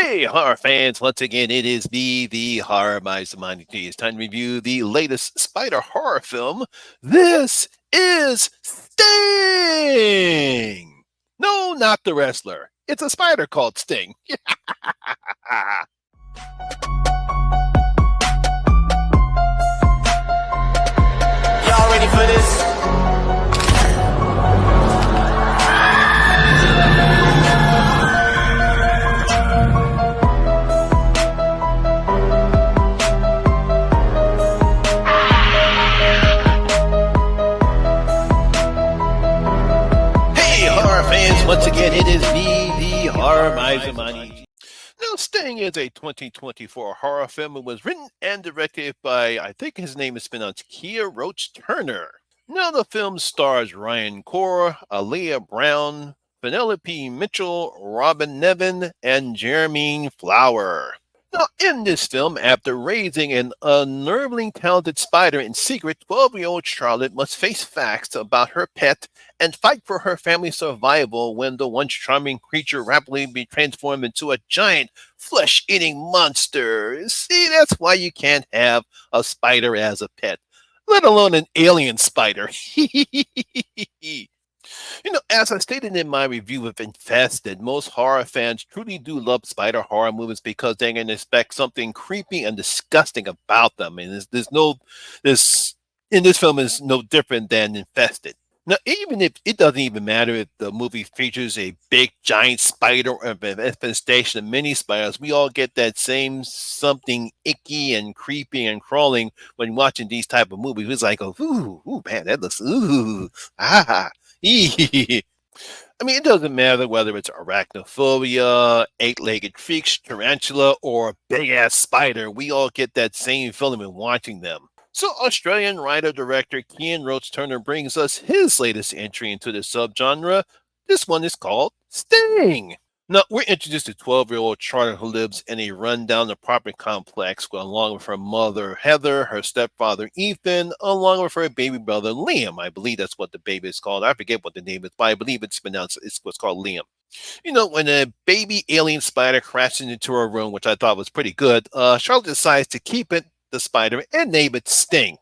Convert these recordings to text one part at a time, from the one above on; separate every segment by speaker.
Speaker 1: Hey, horror fans! Once again, it is the horror mastermind. It's time to review the latest spider horror film. This is Sting. No, not the wrestler. It's a spider called Sting.
Speaker 2: Y'all ready for this?
Speaker 1: Hey, horror fans! Once again, it is the horror mastermind. Now, Sting is a 2024 horror film. It was written and directed by, I think his name is pronounced Kia Roach Turner. Now, the film stars Ryan Core, Aaliyah Brown, Penelope Mitchell, Robin Nevin, and Jermaine Flower. Now, in this film, after raising an unnervingly talented spider in secret, 12-year-old Charlotte must face facts about her pet and fight for her family's survival when the once charming creature rapidly be transformed into a giant flesh-eating monster. See, that's why you can't have a spider as a pet, let alone an alien spider. As I stated in my review of Infested, most horror fans truly do love spider horror movies because they can expect something creepy and disgusting about them. And this in this film is no different than Infested. Now, even if it doesn't even matter if the movie features a big giant spider or an infestation of mini spiders, we all get that same something icky and creepy and crawling when watching these type of movies. It's like, ooh, man, that looks, ah. I mean, it doesn't matter whether it's arachnophobia, eight-legged freaks, tarantula, or big-ass spider. We all get that same feeling when watching them. So, Australian writer-director Kian Roach Turner brings us his latest entry into the subgenre. This one is called Sting. Now, we're introduced to 12-year-old Charlotte who lives in a rundown apartment complex along with her mother, Heather, her stepfather, Ethan, along with her baby brother, Liam. I believe that's what the baby is called. I forget what the name is, but I believe it's what's called Liam. When a baby alien spider crashes into her room, which I thought was pretty good, Charlotte decides to keep the spider, and name it Sting.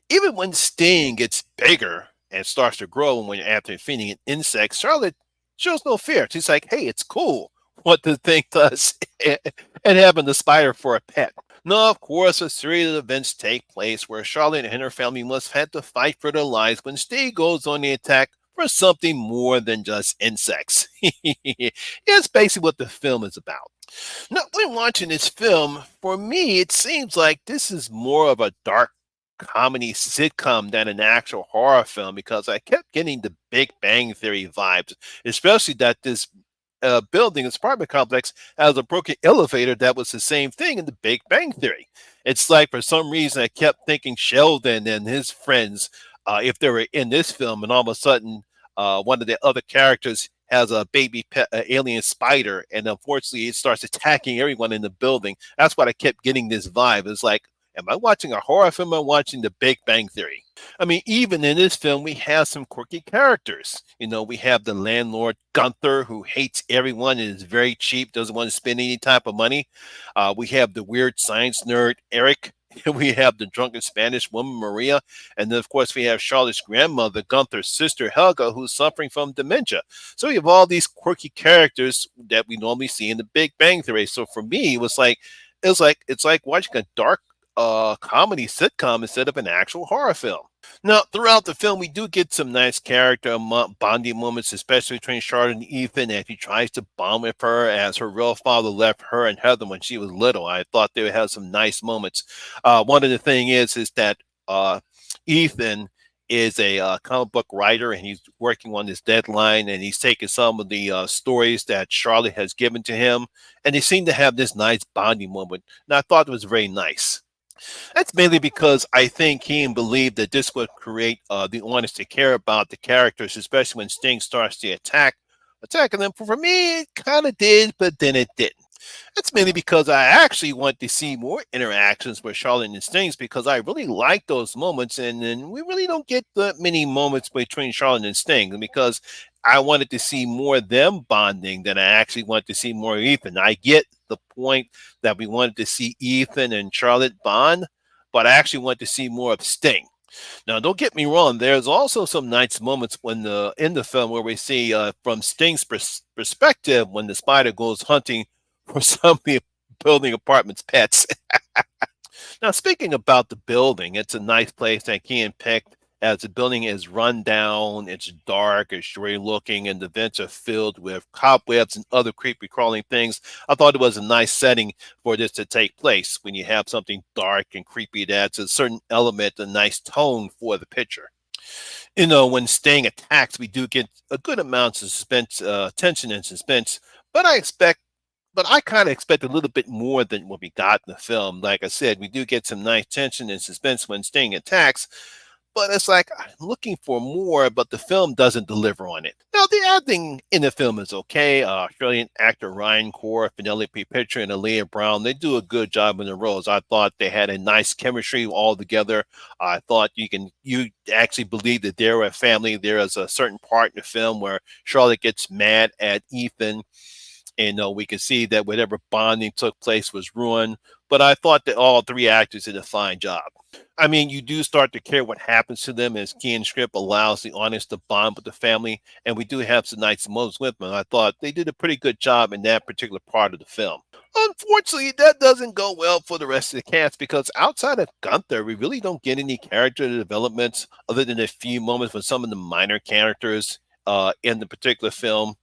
Speaker 1: Even when Sting gets bigger and starts to grow when after feeding it insects, Charlotte shows no fear. She's like, hey, it's cool what the thing does and having the spider for a pet. Now, of course, a series of events take place where Charlotte and her family must have to fight for their lives when Sting goes on the attack for something more than just insects. It's basically what the film is about. Now, when watching this film, for me, it seems like this is more of a dark comedy sitcom than an actual horror film because I kept getting the Big Bang Theory vibes, especially that this building, this apartment complex, has a broken elevator that was the same thing in the Big Bang Theory. It's like for some reason I kept thinking Sheldon and his friends, if they were in this film, and all of a sudden one of the other characters has a baby pet, alien spider, and unfortunately it starts attacking everyone in the building. That's what I kept getting this vibe. It's like, am I watching a horror film? Am I watching the Big Bang Theory? I mean, even in this film, we have some quirky characters. We have the landlord Gunther, who hates everyone and is very cheap, doesn't want to spend any type of money. We have the weird science nerd Eric. We have the drunken Spanish woman Maria, and then of course we have Charlotte's grandmother, Gunther's sister Helga, who's suffering from dementia. So we have all these quirky characters that we normally see in the Big Bang Theory. So for me, it's like watching a dark comedy sitcom instead of an actual horror film. Now, throughout the film, we do get some nice character bonding moments, especially between Charlotte and Ethan as he tries to bond with her as her real father left her and Heather when she was little. I thought they would have some nice moments. One of the thing is that Ethan is a comic book writer and he's working on this deadline and he's taking some of the stories that Charlotte has given to him and they seem to have this nice bonding moment. And I thought it was very nice. That's mainly because I think he believed that this would create the audience to care about the characters, especially when Sting starts to attacking them. For me, it kind of did, but then it didn't. That's mainly because I actually want to see more interactions with Charlotte and Stings because I really like those moments, and we really don't get that many moments between Charlotte and Sting because I wanted to see more of them bonding than I actually wanted to see more of Ethan. I get the point that we wanted to see Ethan and Charlotte bond, but I actually want to see more of Sting. Now, don't get me wrong. There's also some nice moments when the in the film where we see from Sting's perspective when the spider goes hunting for some of the building apartments' pets. Now, speaking about the building, it's a nice place that Kean picked as the building is run down, it's dark, it's dreary looking, and the vents are filled with cobwebs and other creepy crawling things. I thought it was a nice setting for this to take place. When you have something dark and creepy, it adds a certain element, a nice tone for the picture. When Sting attacks, we do get a good amount of suspense, tension and suspense, but I kind of expect a little bit more than what we got in the film. Like I said, we do get some nice tension and suspense when Sting attacks, but it's like I'm looking for more, but the film doesn't deliver on it. Now, the acting in the film is okay. Australian actor Ryan Core, Penelope Pitcher, and Aaliyah Brown, they do a good job in the roles. I thought they had a nice chemistry all together. I thought you actually believe that they're a family. There is a certain part in the film where Charlotte gets mad at Ethan, and we can see that whatever bonding took place was ruined. But I thought that all three actors did a fine job. I mean, you do start to care what happens to them as Key and Script allows the audience to bond with the family, and we do have some nice moments with them. I thought they did a pretty good job in that particular part of the film. Unfortunately, that doesn't go well for the rest of the cast because outside of Gunther, we really don't get any character developments other than a few moments with some of the minor characters in the particular film.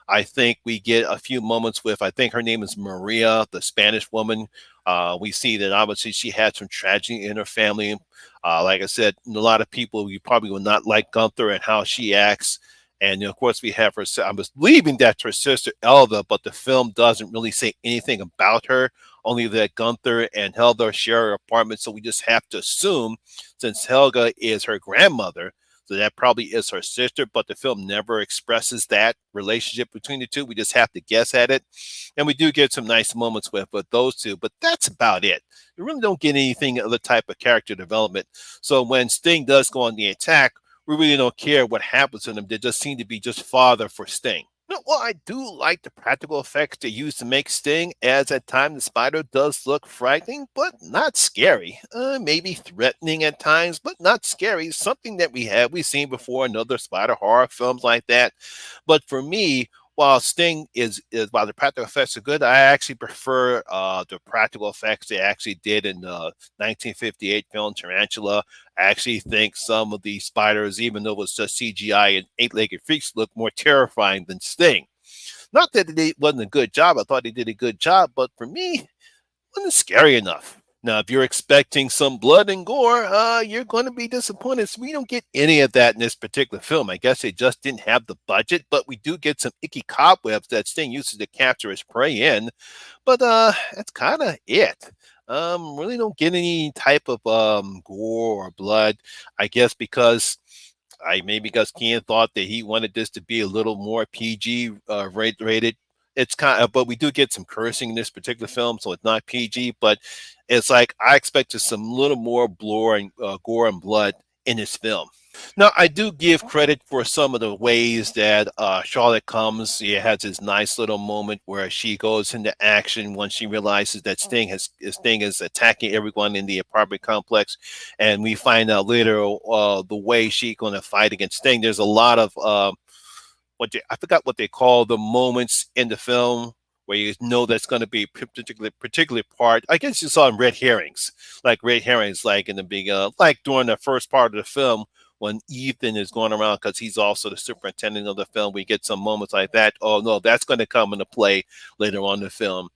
Speaker 1: I think we get a few moments with, I think her name is Maria, the Spanish woman. We see that obviously she had some tragedy in her family. Like I said, a lot of people you probably will not like Gunther and how she acts. And of course, we have her. I was believing that's her sister Elva, but the film doesn't really say anything about her. Only that Gunther and Helga share an apartment, so we just have to assume, since Helga is her grandmother, so that probably is her sister, but the film never expresses that relationship between the two. We just have to guess at it. And we do get some nice moments with those two, but that's about it. You really don't get anything other type of character development. So when Sting does go on the attack, we really don't care what happens to them. They just seem to be just fodder for Sting. No, well, I do like the practical effects they use to make Sting, as at times the spider does look frightening, but not scary. Maybe threatening at times, but not scary. Something that we've seen before in other spider horror films like that. But for me, while Sting is while the practical effects are good, I actually prefer the practical effects they actually did in the 1958 film Tarantula. I actually think some of the spiders, even though it was just CGI and eight-legged freaks, look more terrifying than Sting. Not that it wasn't a good job. I thought he did a good job, but for me, it wasn't scary enough. Now, if you're expecting some blood and gore, you're going to be disappointed. So we don't get any of that in this particular film. I guess they just didn't have the budget, but we do get some icky cobwebs that Sting uses to capture his prey in. But that's kind of it. Really don't get any type of gore or blood. I guess because maybe because Ken thought that he wanted this to be a little more PG rated. It's kind of, but we do get some cursing in this particular film, so it's not PG. But it's like I expected some little more gore and blood in this film. Now, I do give credit for some of the ways that Charlotte comes. She has this nice little moment where she goes into action when she realizes that Sting is attacking everyone in the apartment complex, and we find out later the way she's going to fight against Sting. There's a lot of I forgot what they call the moments in the film where you know that's going to be a particular part. I guess you saw in red herrings, like in the big like during the first part of the film when Ethan is going around because he's also the superintendent of the film. We get some moments like that. Oh no, that's going to come into play later on in the film.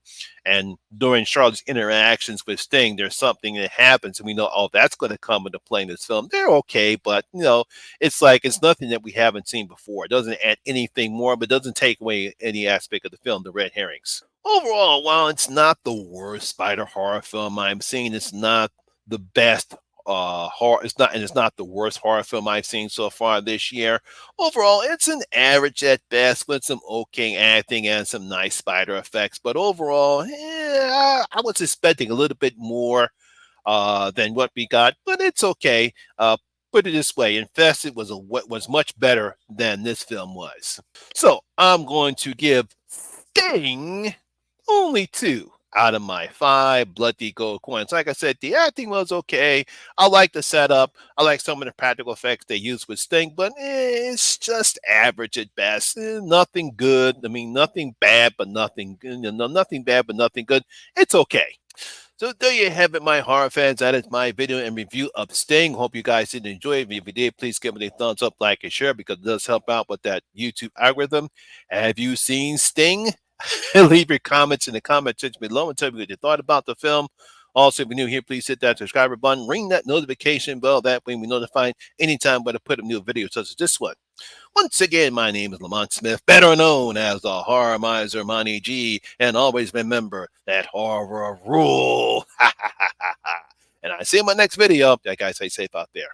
Speaker 1: And during Charlotte's interactions with Sting, there's something that happens, and we know, oh, that's going to come into play in this film. They're okay, but it's like it's nothing that we haven't seen before. It doesn't add anything more, but doesn't take away any aspect of the film, the red herrings. Overall, while it's not the worst spider horror film I'm seeing, it's not the best horror. It's not the worst horror film I've seen so far this year. Overall, it's an average at best with some okay acting and some nice spider effects. But overall, I was expecting a little bit more than what we got, but it's okay. put it this way, Infested was what was much better than this film was. So I'm going to give Sting only 2 out of my 5 bloody gold coins. Like I said, the acting was okay. I like the setup. I like some of the practical effects they used with Sting, but it's just average at best. Nothing good. I mean, nothing bad, but nothing good. Nothing bad, but nothing good. It's okay. So there you have it, my horror fans. That is my video and review of Sting. Hope you guys did enjoy it. If you did, please give it a thumbs up, like, and share because it does help out with that YouTube algorithm. Have you seen Sting? Leave your comments in the comment section below and tell me what you thought about the film. Also, if you're new here, please hit that subscriber button, ring that notification bell. That way we notified anytime when I put a new video such as this one. Once again, my name is Lamont Smith, better known as the Horror Miser Monty G, and always remember that horror rule. And I see you in my next video. Yeah, guys, stay safe out there.